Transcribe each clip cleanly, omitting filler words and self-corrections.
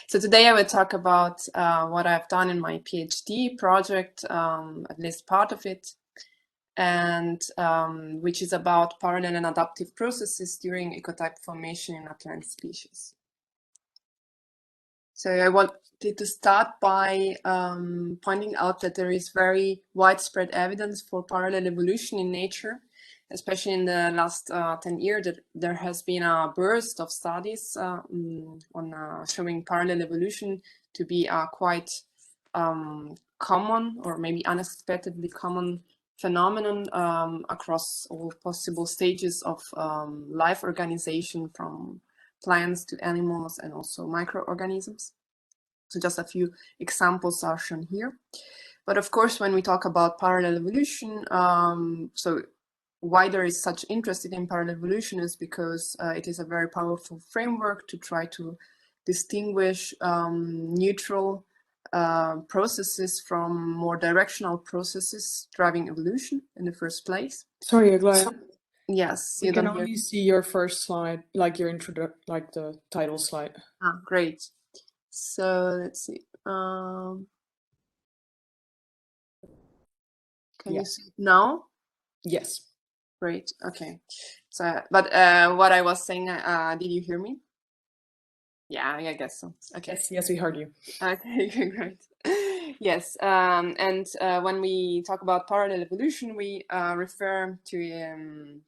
So today I will talk about what I've done in my PhD project, at least part of it, and which is about parallel and adaptive processes during ecotype formation in upland species. So I wanted to start by pointing out that there is very widespread evidence for parallel evolution in nature, especially in the last 10 years. That there has been a burst of studies on showing parallel evolution to be a quite common or maybe unexpectedly common phenomenon across all possible stages of life organization, from plants to animals and also microorganisms. So just a few examples are shown here. But of course, when we talk about parallel evolution, so why there is such interest in parallel evolution is because it is a very powerful framework to try to distinguish neutral processes from more directional processes driving evolution in the first place. Sorry, Aglaia. Yes, we can only see your first slide, like your like the title slide. Ah, great. So let's see. Can you see it now? Yes. Great. Okay. So, but what I was saying, did you hear me? Yeah, I guess so. Okay. Yes, we heard you. Okay, great. Yes, and when we talk about parallel evolution, we refer to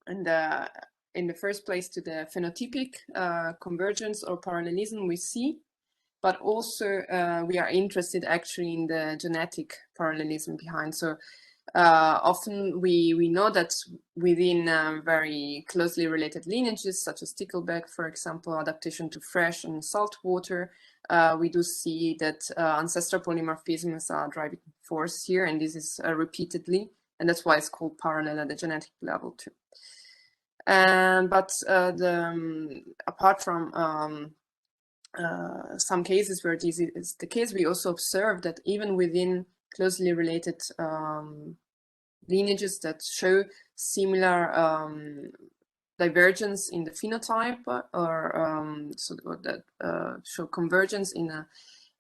in the first place to the phenotypic convergence or parallelism we see, but also we are interested actually in the genetic parallelism behind. So often we know that within very closely related lineages, such as stickleback, for example, adaptation to fresh and salt water, we do see that ancestral polymorphism is a driving force here, and this is repeatedly, and that's why it's called parallel at the genetic level too. But apart from some cases where this is the case, we also observe that even within closely related lineages that show similar divergence in the phenotype, or so that show convergence in a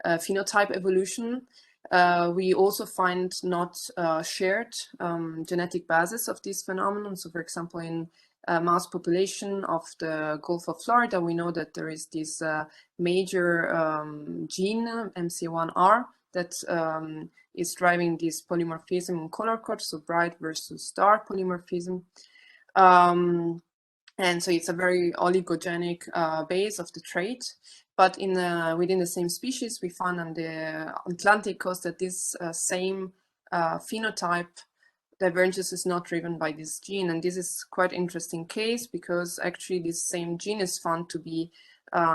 phenotype evolution, we also find not shared genetic basis of this phenomenon. So, for example, in mouse population of the Gulf of Florida, we know that there is this major gene, MC1R, that is driving this polymorphism in color code, so bright versus dark polymorphism. And so it's a very oligogenic base of the trait. But within the same species, we found on the Atlantic coast that this same phenotype divergence is not driven by this gene. And this is quite interesting case, because actually this same gene is found to be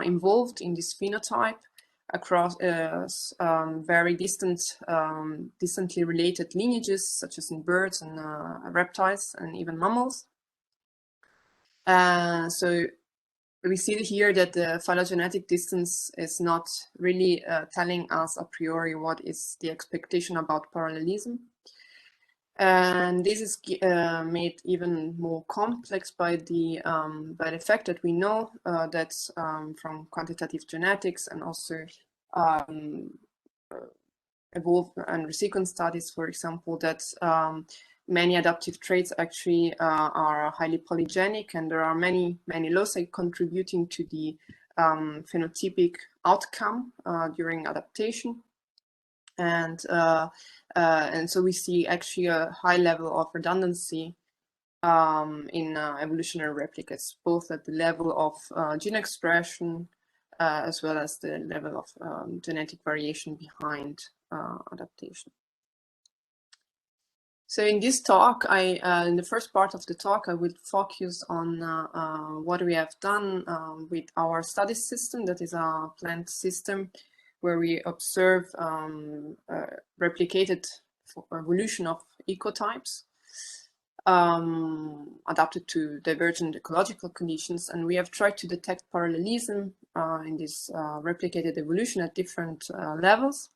involved in this phenotype across very distantly related lineages, such as in birds and reptiles and even mammals. So we see here that the phylogenetic distance is not really telling us a priori what is the expectation about parallelism. And this is made even more complex by the fact that we know that from quantitative genetics and also evolve and resequence studies, for example, that many adaptive traits actually are highly polygenic, and there are many loci contributing to the phenotypic outcome during adaptation. And so we see actually a high level of redundancy in evolutionary replicates, both at the level of gene expression as well as the level of genetic variation behind adaptation. So in this talk, in the first part of the talk, I will focus on what we have done with our study system, that is a plant system where we observe replicated evolution of ecotypes adapted to divergent ecological conditions. And we have tried to detect parallelism in this replicated evolution at different levels.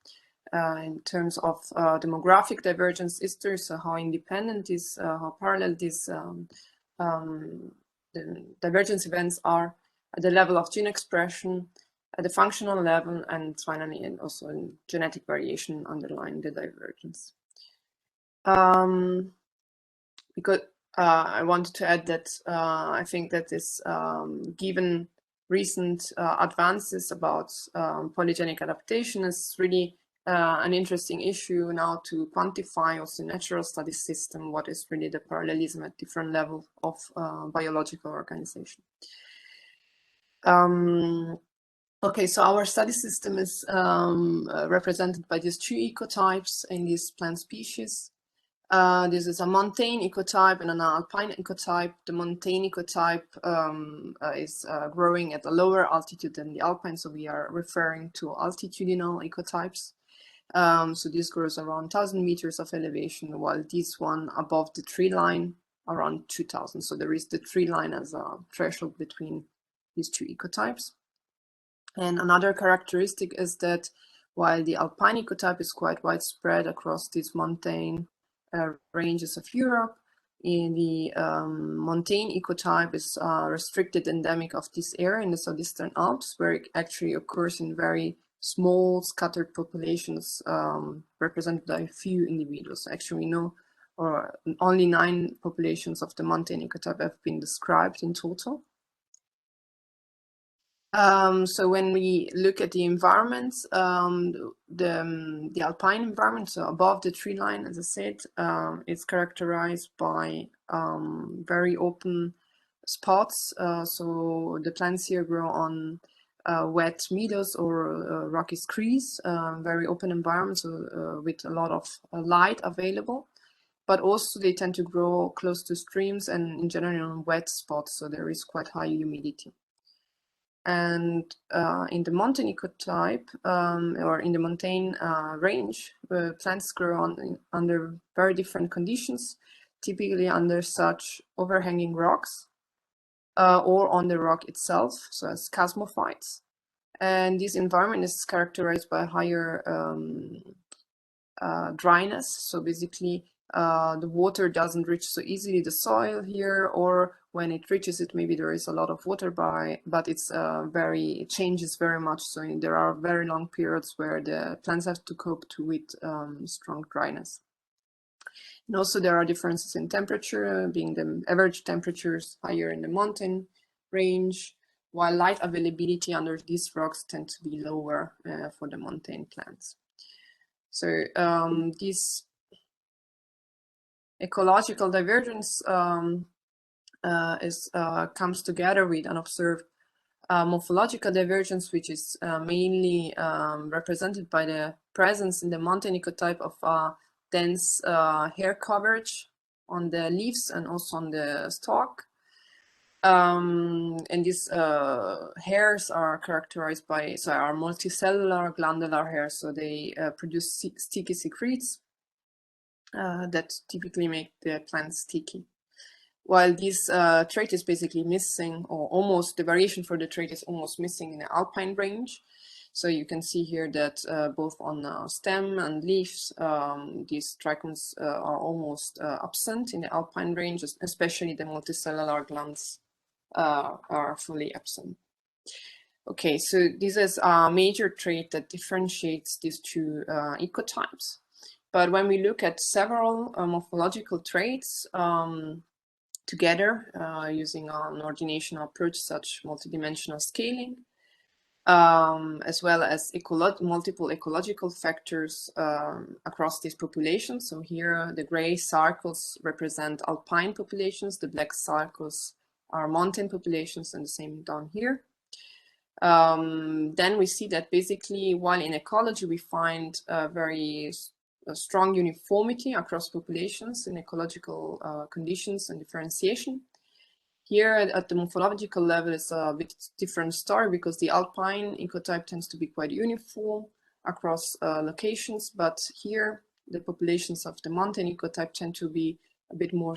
In terms of demographic divergence history, so how independent is, how parallel these the divergence events are at the level of gene expression, at the functional level, and finally, and also in genetic variation underlying the divergence. Because I wanted to add that I think that this, given recent advances about polygenic adaptation, is really an interesting issue now to quantify also in natural studies system what is really the parallelism at different levels of biological organization. Okay, so our study system is represented by these two ecotypes in these plant species. This is a montane ecotype and an alpine ecotype. The montane ecotype is growing at a lower altitude than the alpine, so we are referring to altitudinal ecotypes. So this grows around 1,000 meters of elevation, while this one above the tree line around 2,000. So there is the tree line as a threshold between these two ecotypes. And another characteristic is that while the alpine ecotype is quite widespread across these montane ranges of Europe, in the montane ecotype is restricted endemic of this area in the southeastern Alps, where it actually occurs in very small scattered populations represented by a few individuals. Actually, we know only 9 populations of the montane ecotype have been described in total. So when we look at the environment, the alpine environment, so above the tree line, as I said, it's characterized by very open spots. So the plants here grow on wet meadows or rocky screes, very open environment, so with a lot of light available. But also they tend to grow close to streams and in general on wet spots, so there is quite high humidity. And in the montane ecotype, or in the montane range, plants grow under very different conditions, typically under such overhanging rocks or on the rock itself, so as chasmophytes. And this environment is characterized by higher dryness. So basically, the water doesn't reach so easily the soil here, or when it reaches it, maybe there is a lot of water but it changes very much. So there are very long periods where the plants have to cope with strong dryness. And also there are differences in temperature, being the average temperatures higher in the mountain range, while light availability under these rocks tend to be lower for the montane plants. So this ecological divergence comes together with an observed morphological divergence, which is mainly represented by the presence in the montane ecotype of dense hair coverage on the leaves and also on the stalk. And these hairs are characterized by, so are multicellular glandular hairs, so they produce sticky secretes that typically make the plant sticky. While this trait is basically missing, or almost, the variation for the trait is almost missing in the alpine range. So you can see here that both on stem and leaves, these trichomes are almost absent in the alpine range, especially the multicellular glands are fully absent. Okay, so this is a major trait that differentiates these two ecotypes. But when we look at several morphological traits together using an ordinational approach, such multidimensional scaling, as well as multiple ecological factors across these populations. So here the gray circles represent alpine populations, the black circles are mountain populations, and the same down here. Then we see that basically, while in ecology we find very strong uniformity across populations in ecological conditions and differentiation, here at the morphological level is a bit different story, because the alpine ecotype tends to be quite uniform across locations, but here the populations of the mountain ecotype tend to be a bit more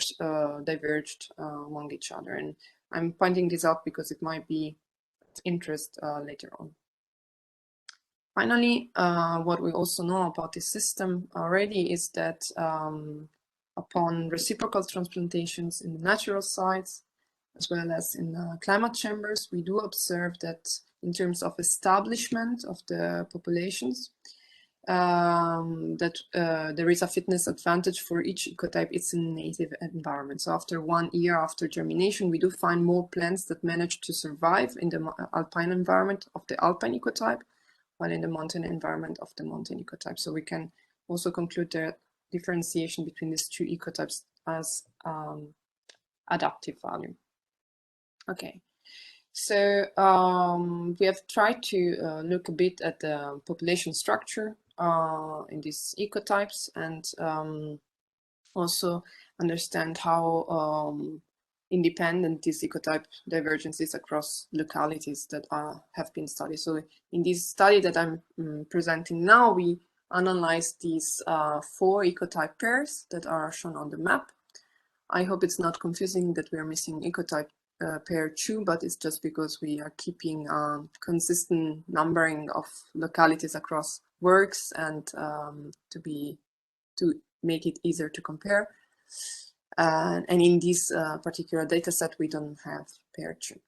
diverged among each other. And I'm pointing this out because it might be of interest later on. Finally, what we also know about this system already is that upon reciprocal transplantations in the natural sites, as well as in climate chambers, we do observe that in terms of establishment of the populations, that there is a fitness advantage for each ecotype. It's a native environment. So after 1 year after germination, we do find more plants that manage to survive in the alpine environment of the alpine ecotype, while in the mountain environment of the mountain ecotype. So we can also conclude the differentiation between these two ecotypes as adaptive value. Okay. So we have tried to look a bit at the population structure in these ecotypes, and also understand how independent this ecotype divergence is across localities that have been studied. So in this study that I'm presenting now, we analyzed these 4 ecotype pairs that are shown on the map. I hope it's not confusing that we are missing ecotype pair 2, but it's just because we are keeping consistent numbering of localities across works and to make it easier to compare. And in this particular data set, we don't have pair 2.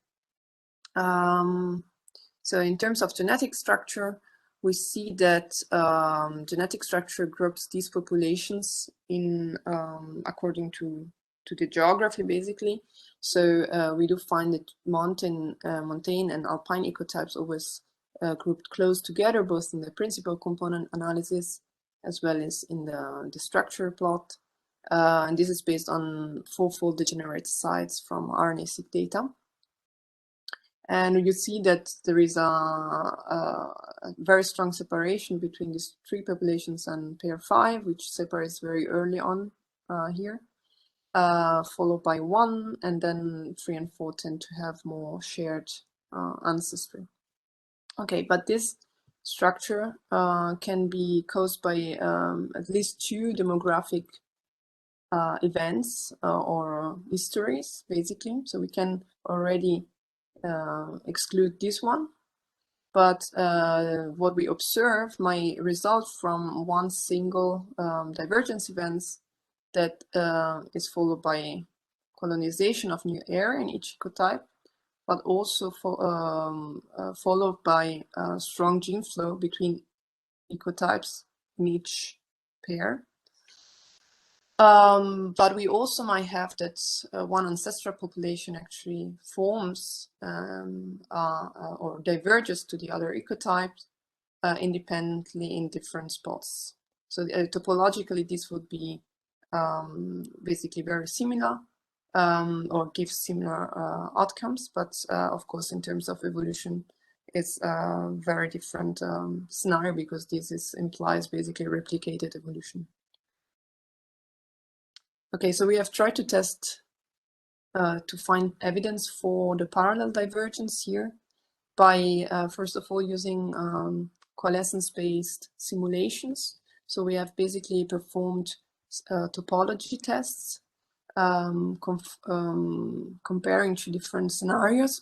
So in terms of genetic structure, we see that genetic structure groups these populations in according to the geography, basically. So we do find that mountain and alpine ecotypes always grouped close together, both in the principal component analysis as well as in the structure plot. And this is based on 4-fold degenerate sites from RNA-seq data. And you see that there is a very strong separation between these 3 populations and pair 5, which separates very early on here, followed by 1, and then 3 and 4 tend to have more shared ancestry. Okay, but this structure can be caused by at least 2 demographic events or histories, basically. So we can already exclude this one, but what we observe might result from one single divergence events that is followed by colonization of new area in each ecotype, but also followed by strong gene flow between ecotypes in each pair. But we also might have that one ancestral population actually forms or diverges to the other ecotypes independently in different spots. So topologically, this would be basically very similar or give similar outcomes, but of course, in terms of evolution, it's a very different scenario, because this implies basically replicated evolution. Okay, so we have tried to test to find evidence for the parallel divergence here by first of all using coalescence-based simulations. So we have basically performed topology tests comparing 2 different scenarios.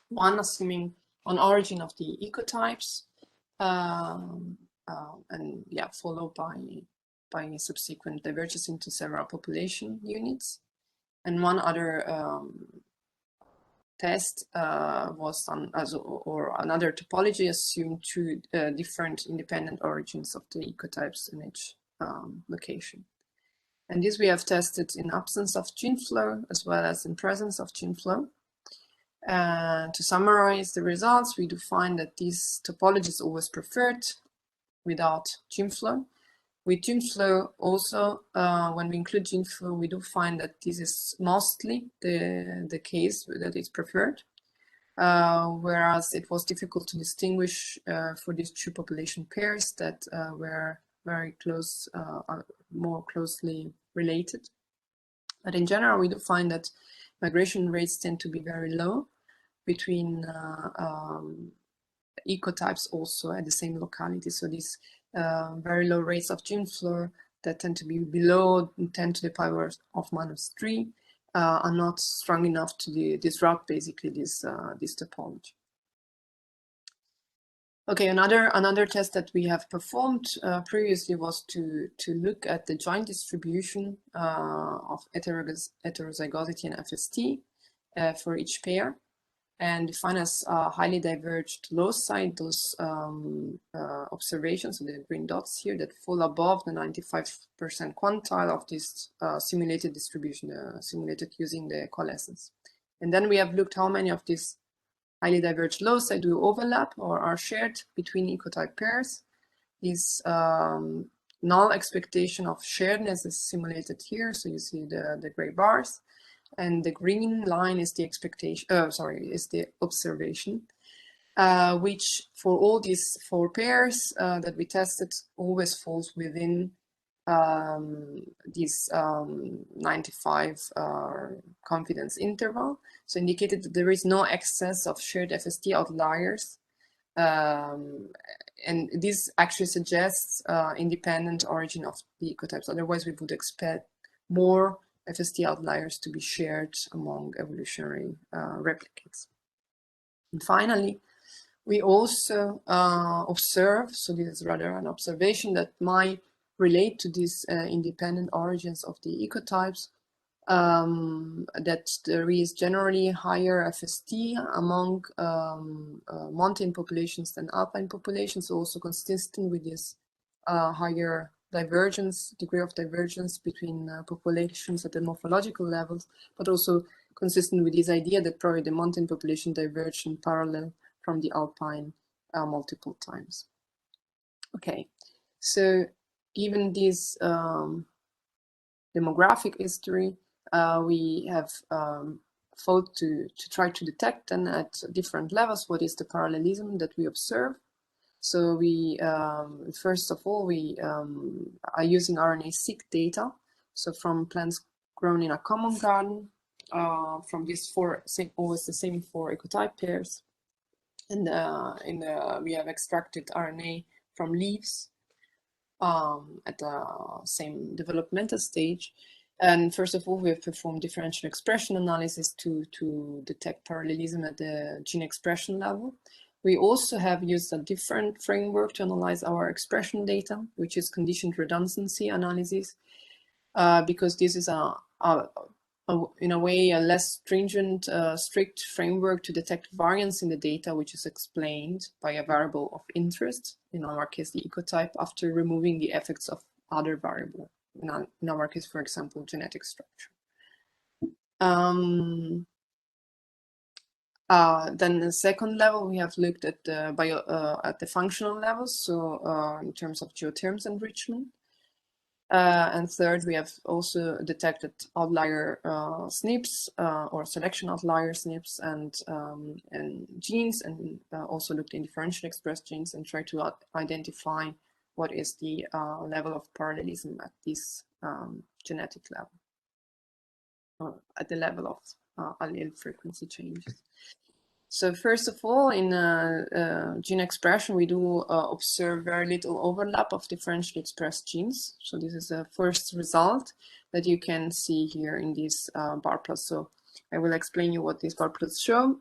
One assuming an origin of the ecotypes, and yeah, followed by subsequent divergence into several population units. And one other test was done or another topology assumed 2 different independent origins of the ecotypes in each location. And this we have tested in absence of gene flow as well as in presence of gene flow. To summarize the results, we do find that this topology is always preferred without gene flow. With gene flow also, when we include gene flow, we do find that this is mostly the case that is preferred, whereas it was difficult to distinguish for these 2 population pairs that were very close, more closely related. But in general, we do find that migration rates tend to be very low between ecotypes also at the same locality. So these very low rates of gene flow that tend to be below 10 to the power of -3 are not strong enough to disrupt basically this topology. Okay, another test that we have performed previously was to look at the joint distribution of heterozygosity and FST for each pair. and define as highly diverged loci those observations, so the green dots here, that fall above the 95% quantile of this simulated distribution, simulated using the coalescence. And then we have looked how many of these highly diverged loci do overlap or are shared between ecotype pairs. This null expectation of sharedness is simulated here, so you see the gray bars. And the green line is the expectation, is the observation, which for all these 4 pairs that we tested always falls within this 95 confidence interval. So indicated that there is no excess of shared FST outliers. And this actually suggests independent origin of the ecotypes. Otherwise, we would expect more FST outliers to be shared among evolutionary replicates. And finally, we also observe, so this is rather an observation that might relate to these independent origins of the ecotypes, that there is generally higher FST among montane populations than alpine populations, also consistent with this higher divergence, degree of divergence between populations at the morphological levels, but also consistent with this idea that probably the montane population diverged in parallel from the alpine multiple times. Okay, so given this demographic history, we have thought to try to detect and at different levels what is the parallelism that we observe. So we, first of all, we are using RNA-seq data. So from plants grown in a common garden, from these 4, always the same 4 ecotype pairs. And we have extracted RNA from leaves at the same developmental stage. And first of all, we have performed differential expression analysis to detect parallelism at the gene expression level. We also have used a different framework to analyze our expression data, which is conditioned redundancy analysis, because this is in a way a less stringent, strict framework to detect variance in the data, which is explained by a variable of interest, in our case the ecotype, after removing the effects of other variables, in our case, for example, genetic structure. Then the second level, we have looked at the functional levels, so in terms of geotherms enrichment. And third, we have also detected outlier SNPs or selection outlier SNPs and genes, and also looked in differential expressed genes and tried to identify what is the level of parallelism at this genetic level, or at the level of allele frequency changes. So first of all, in gene expression, we do observe very little overlap of differentially expressed genes. So this is the first result that you can see here in this bar plot. So I will explain you what these bar plots show.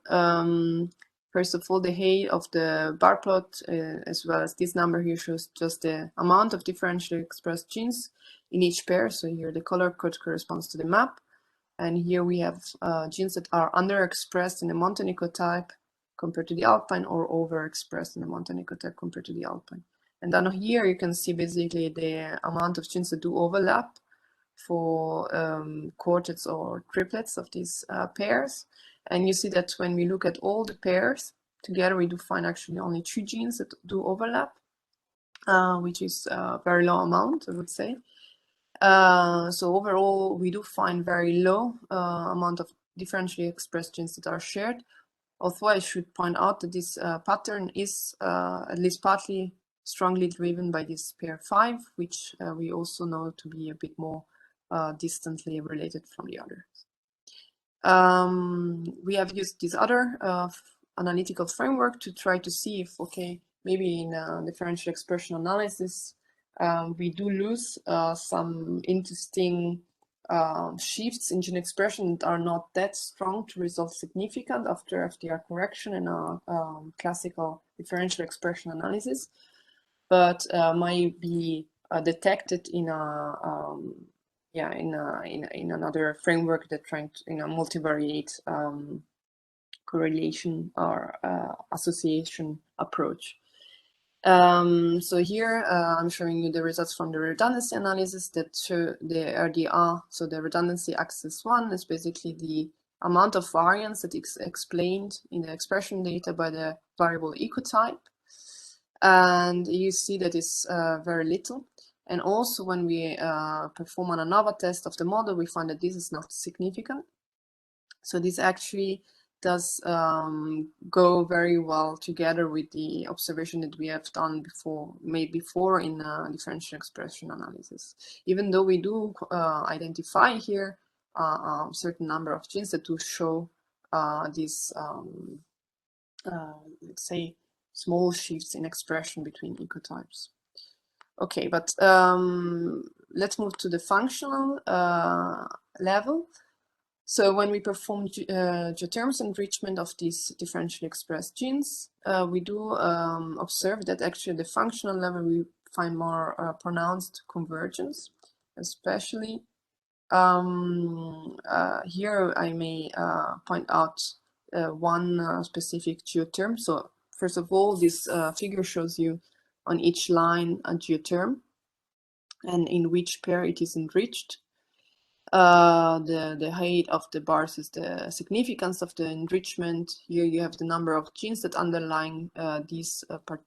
First of all, the height of the bar plot, as well as this number here, shows just the amount of differentially expressed genes in each pair. So here the color code corresponds to the map. And here we have genes that are underexpressed in the montane ecotype compared to the alpine, or overexpressed in the montane ecotype compared to the alpine. And then here you can see basically the amount of genes that do overlap for quartets or triplets of these pairs. And you see that when we look at all the pairs together, we do find actually only 2 genes that do overlap, which is a very low amount, I would say. So overall, we do find very low amount of differentially expressed genes that are shared. Although I should point out that this pattern is at least partly strongly driven by this pair 5, which we also know to be a bit more distantly related from the others. We have used this other analytical framework to try to see if, okay, maybe in differential expression analysis, we do lose some interesting shifts in gene expression that are not that strong to result significant after FDR correction in a classical differential expression analysis, but might be detected in in another framework that trying to, in a multivariate correlation or association approach. So here I'm showing you the results from the redundancy analysis that show the RDR. So the redundancy axis 1 is basically the amount of variance that is explained in the expression data by the variable ecotype. And you see that it's very little. And also when we perform an ANOVA test of the model, we find that this is not significant. So this actually does go very well together with the observation that we have done made before in differential expression analysis. Even though we do identify here a certain number of genes that do show these, let's say, small shifts in expression between ecotypes. Okay, but let's move to the functional level. So when we perform geoterms enrichment of these differentially expressed genes, we do observe that actually at the functional level we find more pronounced convergence, especially here I may point out one specific geoterm. So first of all, this figure shows you on each line a geoterm and in which pair it is enriched. The height of the bars is the significance of the enrichment. Here you have the number of genes that underline this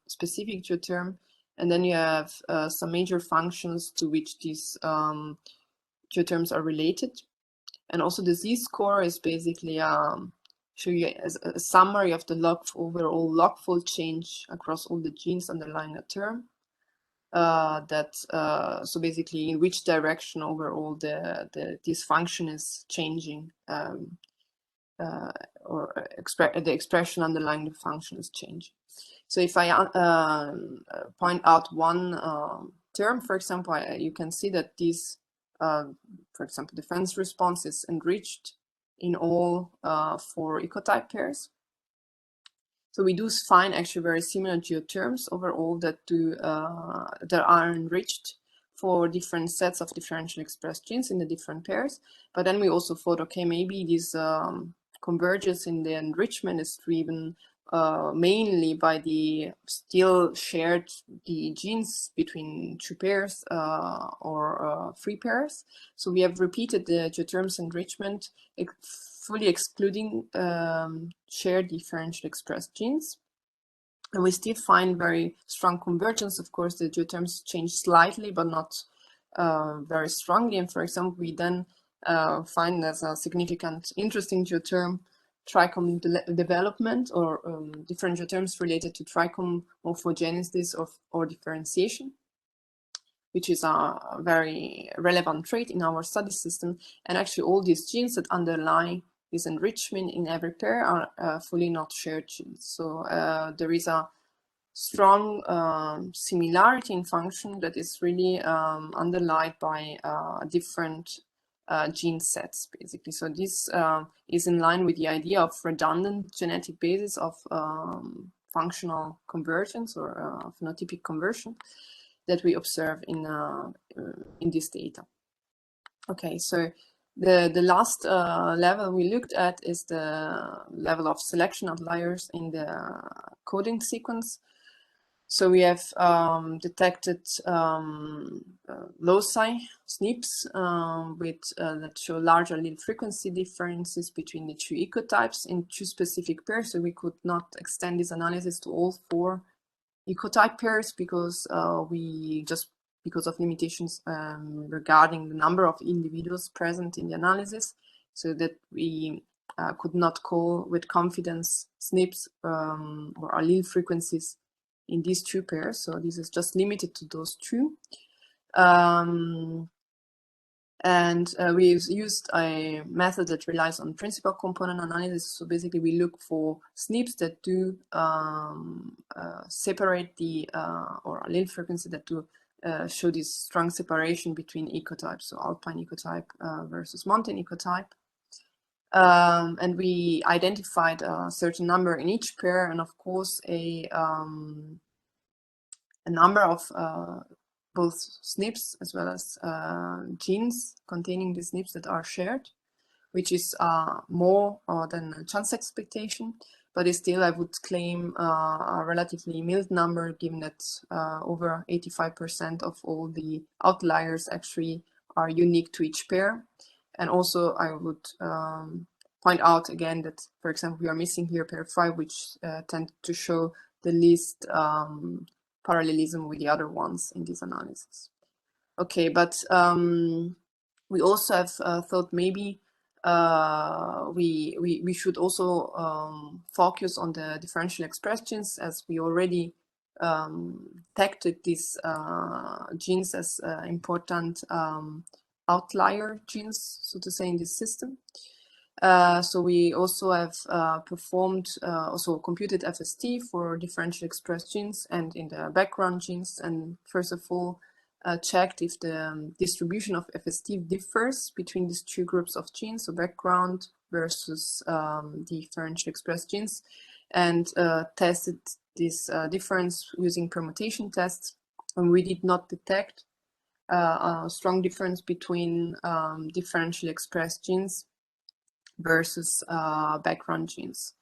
specific geoterm, and then you have some major functions to which these geoterms are related. And also the z-score is basically show you as a summary of the overall log-fold change across all the genes underlying a term. So basically in which direction overall this function is changing, or the expression underlying the function is changing. So if I point out one term, for example, you can see that this, for example, defense response is enriched in all 4 ecotype pairs. So we do find actually very similar geoterms overall that are enriched for different sets of differentially expressed genes in the different pairs. But then we also thought, okay, maybe this convergence in the enrichment is driven mainly by the still shared the genes between 2 pairs or 3 pairs. So we have repeated the geoterms enrichment, fully excluding shared differentially expressed genes. And we still find very strong convergence. Of course, the geoterms change slightly, but not very strongly. And for example, we then find as a significant, interesting geoterm trichome development, or different geoterms related to trichome morphogenesis or differentiation, which is a very relevant trait in our study system. And actually all these genes that underlie this enrichment in every pair are fully not shared genes. So there is a strong similarity in function that is really underlined by different gene sets, basically. So this is in line with the idea of redundant genetic basis of functional convergence or phenotypic conversion that we observe in this data. Okay, so the last level we looked at is the level of selection outliers in the coding sequence. So we have detected loci, SNPs, that show large allele frequency differences between the 2 ecotypes in 2 specific pairs. So we could not extend this analysis to all 4 ecotype pairs because because of limitations regarding the number of individuals present in the analysis, so that we could not call with confidence SNPs or allele frequencies in these 2 pairs. So this is just limited to those 2. And we've used a method that relies on principal component analysis. So basically we look for SNPs that do separate the, or allele frequency that do show this strong separation between ecotypes, so alpine ecotype versus mountain ecotype. And we identified a certain number in each pair, and of course a number of both SNPs as well as genes containing the SNPs that are shared. which is more than a chance expectation, but still I would claim a relatively mild number, given that over 85% of all the outliers actually are unique to each pair. And also I would point out again that, for example, we are missing here pair 5, which tend to show the least parallelism with the other ones in this analysis. Okay, but we also have thought maybe we should also focus on the differential expressions, as we already tagged these genes as important outlier genes, so to say, in this system. So we also have also computed FST for differential expressed genes and in the background genes, and first of all checked if the distribution of FST differs between these two groups of genes, so background versus differential expressed genes, and tested this difference using permutation tests, and we did not detect a strong difference between differential expressed genes versus background genes.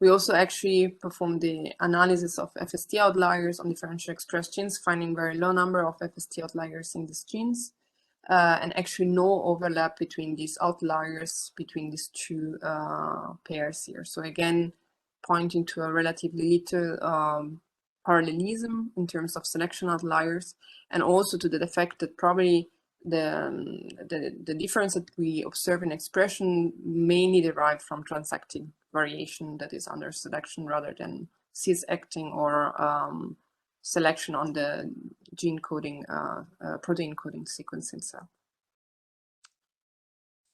We also actually performed the analysis of FST outliers on differential expressed genes, finding very low number of FST outliers in these genes, and actually no overlap between these outliers between these two pairs here. So again, pointing to a relatively little parallelism in terms of selection outliers, and also to the fact that probably the difference that we observe in expression mainly derived from transacting variation that is under selection rather than cis-acting or selection on the gene coding, protein coding sequence itself.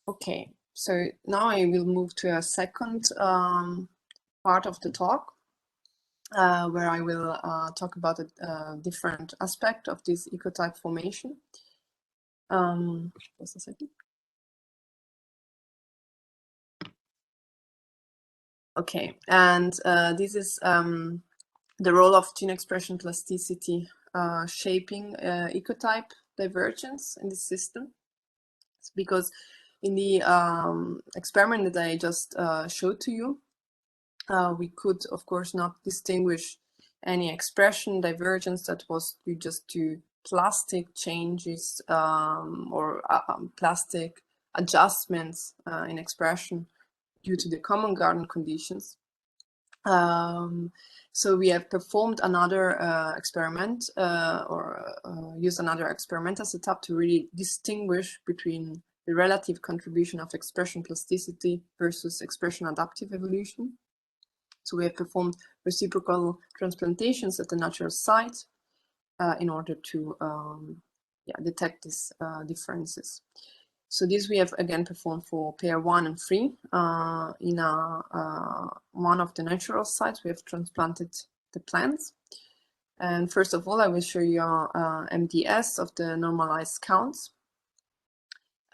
Okay, so now I will move to a second part of the talk, where I will talk about a different aspect of this ecotype formation. Just a second. Okay, and this is the role of gene expression plasticity shaping ecotype divergence in this system. It's because in the experiment that I just showed to you, we could, of course, not distinguish any expression divergence that was due just to plastic changes or plastic adjustments in expression due to the common garden conditions. So we have performed another experiment or used another experimental setup to really distinguish between the relative contribution of expression plasticity versus expression adaptive evolution. So we have performed reciprocal transplantations at the natural site in order to detect these differences. So this we have again performed for pair 1 and 3 in one of the natural sites. We have transplanted the plants. And first of all, I will show you MDS of the normalized counts,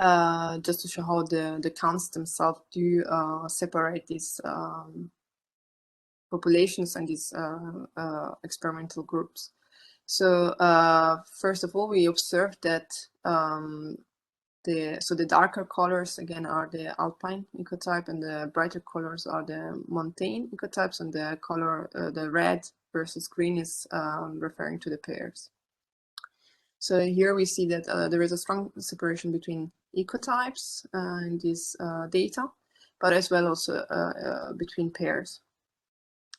just to show how the counts themselves do separate these populations and these experimental groups. So first of all, we observed that the darker colors again are the alpine ecotype, and the brighter colors are the montane ecotypes, and the color the red versus green is referring to the pairs. So here we see that there is a strong separation between ecotypes in this data, but as well also between pairs.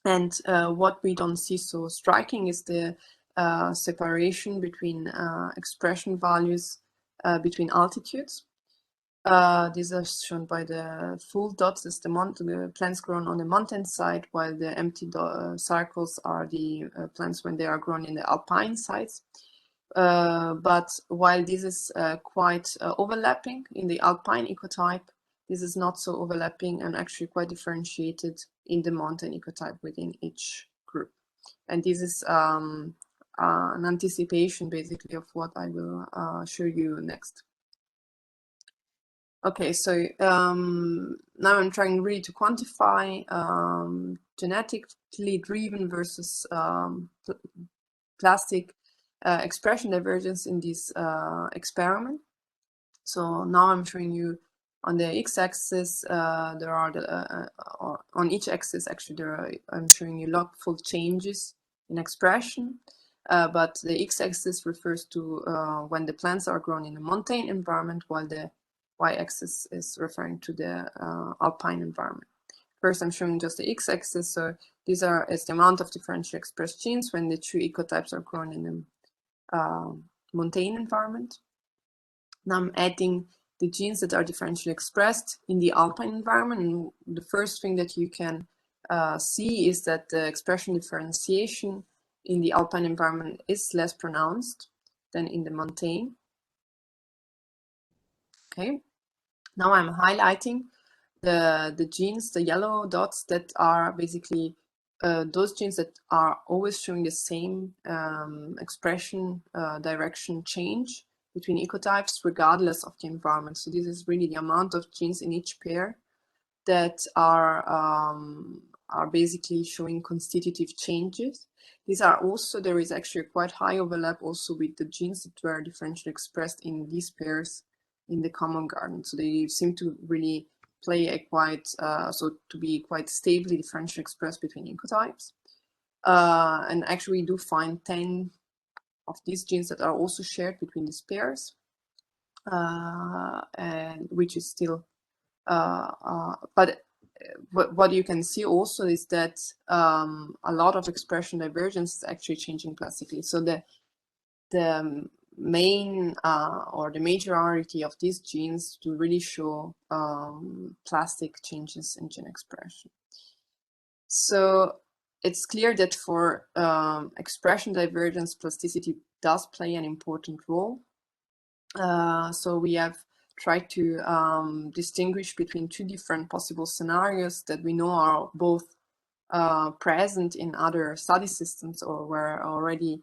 And what we don't see so striking is the separation between expression values between altitudes. These are shown by the full dots as the plants grown on the mountain side, while the empty circles are the plants when they are grown in the alpine sites. But while this is quite overlapping in the alpine ecotype, this is not so overlapping and actually quite differentiated in the mountain ecotype within each group. And this is an anticipation basically of what I will show you next. Okay, so now I'm trying really to quantify genetically driven versus plastic expression divergence in this experiment. So now I'm showing you On the x-axis, there are or on each axis actually there are, I'm showing you log-fold changes in expression, but the x-axis refers to when the plants are grown in a montane environment, while the y-axis is referring to the alpine environment. First, I'm showing just the x-axis, so these is the amount of differentially expressed genes when the two ecotypes are grown in a montane environment. Now I'm adding the genes that are differentially expressed in the alpine environment. And the first thing that you can see is that the expression differentiation in the alpine environment is less pronounced than in the montane. Okay, now I'm highlighting the genes, the yellow dots that are basically those genes that are always showing the same expression direction change between ecotypes regardless of the environment. So this is really the amount of genes in each pair that are basically showing constitutive changes. These are also, there is actually a quite high overlap also with the genes that were differentially expressed in these pairs in the common garden. So they seem to really play a quite, so to be quite stably differentially expressed between ecotypes. And actually we do find 10 of these genes that are also shared between these pairs, and which is still, but what you can see also is that a lot of expression divergence is actually changing plastically. So the main or the majority of these genes to really show plastic changes in gene expression. So it's clear that for expression divergence, plasticity does play an important role. So we have tried to distinguish between two different possible scenarios that we know are both present in other study systems or were already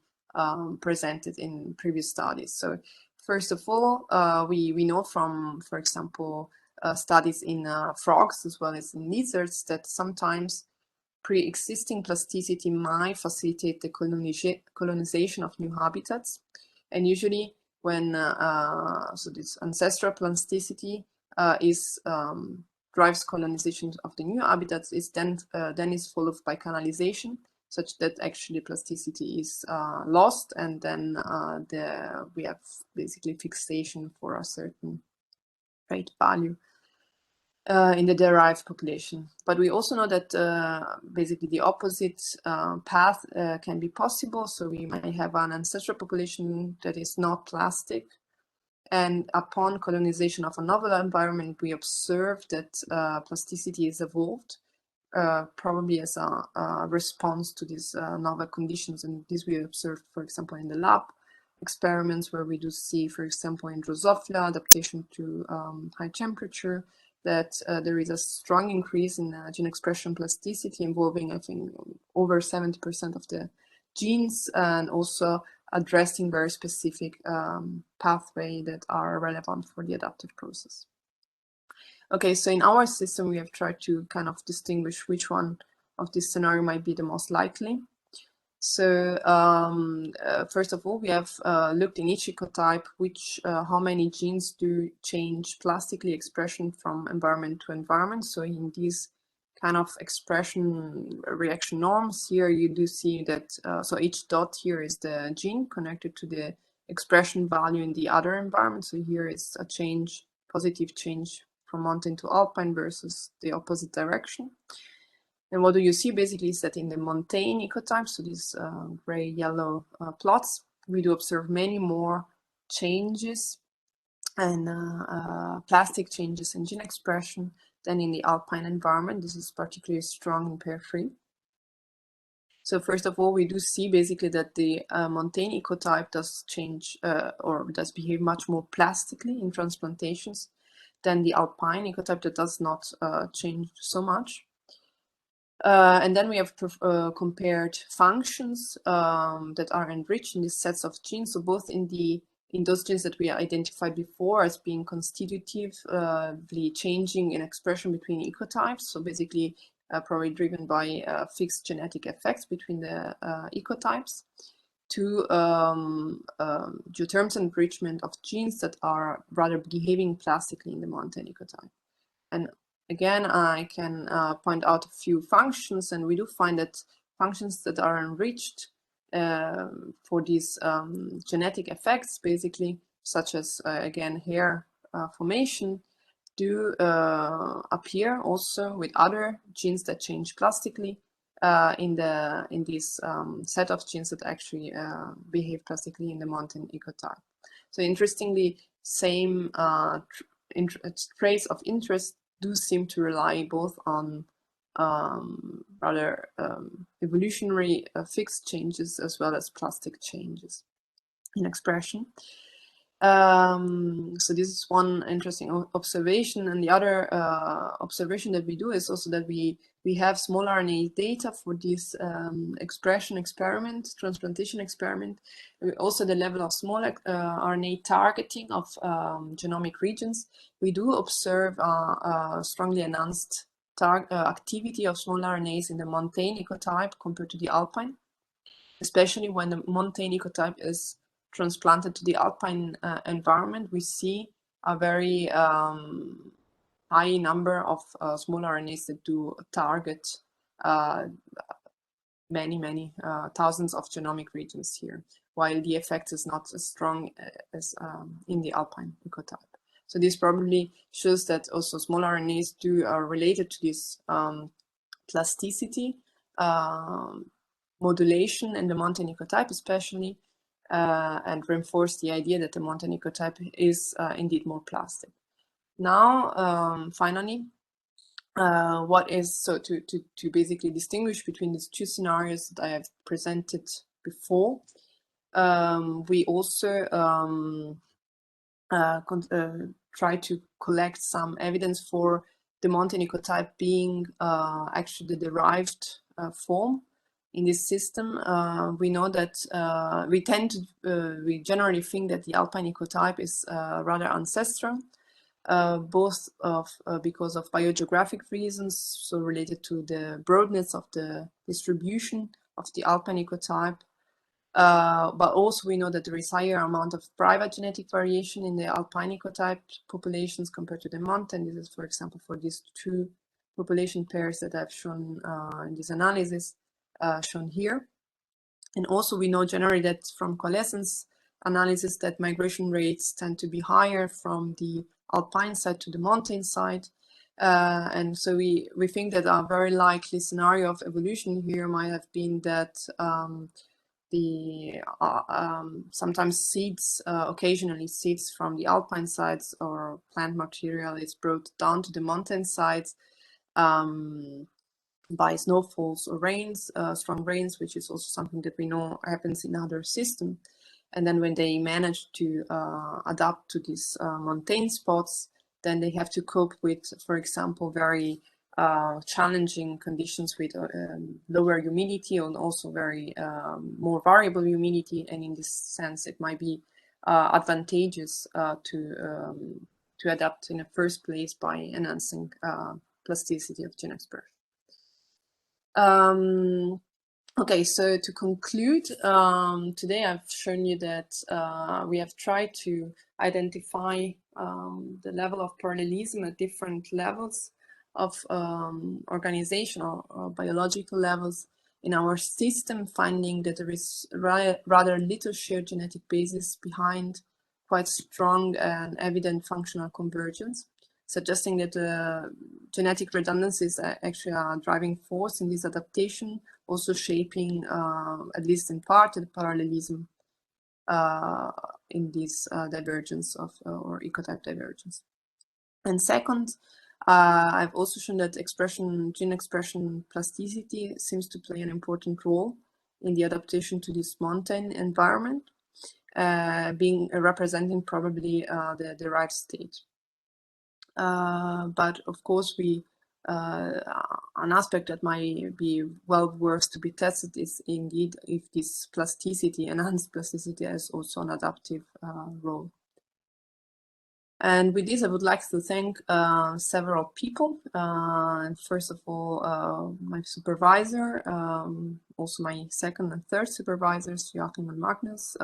presented in previous studies. So first of all, we know from, for example, studies in frogs as well as in lizards that sometimes pre-existing plasticity might facilitate the colonization of new habitats. And usually when, so this ancestral plasticity drives colonization of the new habitats, is then is followed by canalization, such that actually plasticity is lost, and then we have basically fixation for a certain trait value in the derived population. But we also know that basically the opposite path can be possible. So we might have an ancestral population that is not plastic, and upon colonization of a novel environment, we observe that plasticity is evolved, probably as a response to these novel conditions. And this we observe, for example, in the lab experiments, where we do see, for example, in Drosophila adaptation to high temperature, that there is a strong increase in gene expression plasticity involving, I think, over 70% of the genes, and also addressing very specific pathways that are relevant for the adaptive process. Okay, so in our system, we have tried to kind of distinguish which one of this scenario might be the most likely. So first of all, we have looked in each ecotype how many genes do change plastically expression from environment to environment. So in these kind of expression reaction norms here, you do see that, so each dot here is the gene connected to the expression value in the other environment. So here is a change, positive change from mountain to alpine versus the opposite direction. And what do you see basically is that in the montane ecotypes, so these gray-yellow plots, we do observe many more changes and plastic changes in gene expression than in the alpine environment. This is particularly strong in pair 3. So first of all, we do see basically that the montane ecotype does change or does behave much more plastically in transplantations than the alpine ecotype that does not change so much. And then we have compared functions that are enriched in these sets of genes. So both in those genes that we identified before as being constitutively changing in expression between ecotypes. So basically probably driven by fixed genetic effects between the ecotypes. to geothermal enrichment of genes that are rather behaving plastically in the mountain ecotype. And again, I can point out a few functions, and we do find that functions that are enriched for these genetic effects, basically, such as, again, hair formation, do appear also with other genes that change plastically in this set of genes that actually behave plastically in the mountain ecotype. So interestingly, same traits of interest do seem to rely both on rather evolutionary fixed changes as well as plastic changes in expression. So this is one interesting observation, and the other observation that we do is also that we have small RNA data for this expression experiment, transplantation experiment, also the level of small RNA targeting of genomic regions. We do observe strongly enhanced activity of small RNAs in the montane ecotype compared to the alpine, especially when the montane ecotype is transplanted to the alpine environment. We see a very high number of small RNAs that do target many thousands of genomic regions here, while the effect is not as strong as in the alpine ecotype. So this probably shows that also small RNAs are related to this plasticity modulation in the mountain ecotype especially, and reinforce the idea that the mountain ecotype is indeed more plastic. Now, finally, what is so to basically distinguish between these two scenarios that I have presented before, we also try to collect some evidence for the mountain ecotype being actually the derived form in this system. We know that we generally think that the alpine ecotype is rather ancestral, both because of biogeographic reasons, so related to the broadness of the distribution of the alpine ecotype, but also we know that there is higher amount of private genetic variation in the alpine ecotype populations compared to the mountain. This is, for example, for these two population pairs that I've shown in this analysis, shown here. And also we know generally that from coalescence analysis that migration rates tend to be higher from the alpine side to the mountain side. And so we think that a very likely scenario of evolution here might have been that sometimes seeds, occasionally seeds from the alpine sides or plant material is brought down to the mountain sides by snowfalls or rains, strong rains, which is also something that we know happens in other systems. And then when they manage to adapt to these montane spots, then they have to cope with, for example, very challenging conditions with lower humidity and also very more variable humidity. And in this sense, it might be advantageous to adapt in the first place by enhancing plasticity of gene expression. Okay, so to conclude, today I've shown you that we have tried to identify the level of parallelism at different levels of organizational or biological levels in our system, finding that there is rather little shared genetic basis behind quite strong and evident functional convergence, suggesting that genetic redundancy is actually a driving force in this adaptation, also shaping, at least in part, the parallelism in this divergence of or ecotype divergence. And second, I've also shown that gene expression plasticity seems to play an important role in the adaptation to this mountain environment, representing probably the derived state. But of course, an aspect that might be well worth to be tested is indeed if this plasticity, enhanced plasticity, has also an adaptive role. And with this, I would like to thank several people. First of all, my supervisor, also my second and third supervisors, Joachim and Magnus.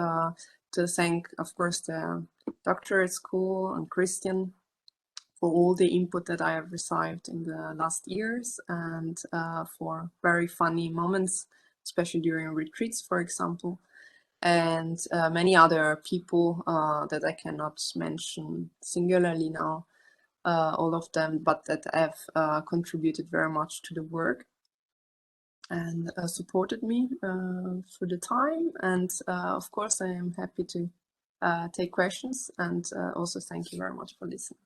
To thank, of course, the doctor at school and Christian for all the input that I have received in the last years, and for very funny moments, especially during retreats, for example. And many other people that I cannot mention singularly now, all of them, but that have contributed very much to the work and supported me for the time. And of course, I am happy to take questions, and also thank you very much for listening.